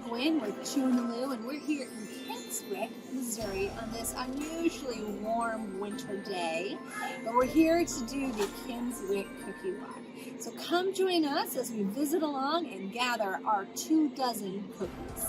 Wing with Chew and Lou, and we're here in Kimmswick, Missouri on this unusually warm winter day. But we're here to do the Kimmswick Cookie Walk. So come join us as we visit along and gather our 24 cookies.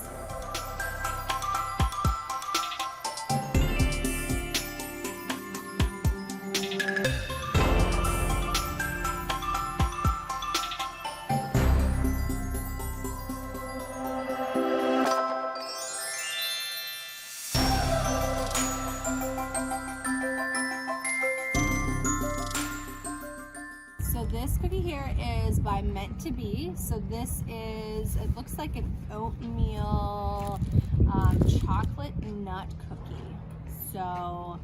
So this cookie here is by Meant to Be. So this is, it looks like an oatmeal chocolate nut cookie. So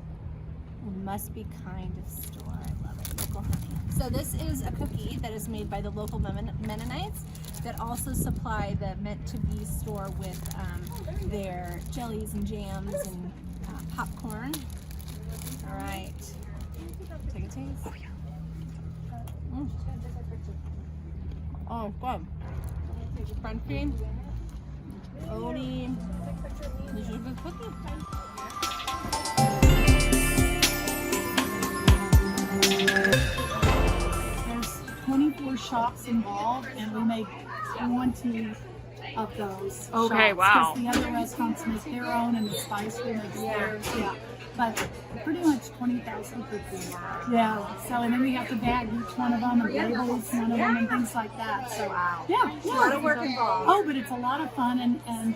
it must be kind of store. I love it. Local honey. So this is a cookie that is made by the local Mennonites that also supply the Meant to Be store with their jellies and jams and popcorn. All right. Take a taste. Oh, yeah. Oh, good. Crunchy, oaty. This is a good cookie. There's 24 shops involved, and we make 20 of those. Okay, shops, wow. because the other restaurants make their own, and the Spice Room makes theirs. Yeah. But pretty much 20,000 cookies. Yeah. So, and then we have to bag each one of them and label each one of them and things like that. So, yeah. A lot of work involved. Oh, but it's a lot of fun, and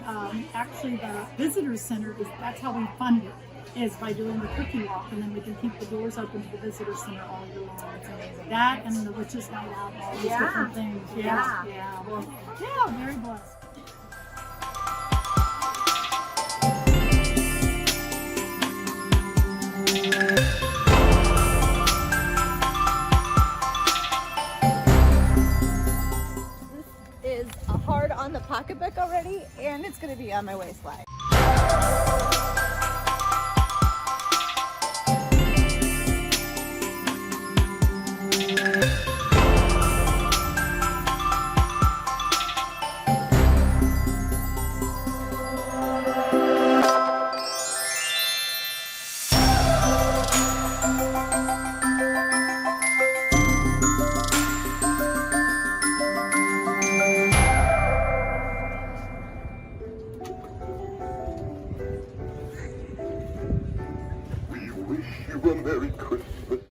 actually the visitor center that's how we fund it, is by doing the cookie walk, and then we can keep the doors open to the visitor center all year long. It's amazing. That and the Witch's Night Out, all these different things. Yeah. Well, yeah, very blessed. Is hard on the pocketbook already, and it's going to be on my waistline. We wish you a Merry Christmas.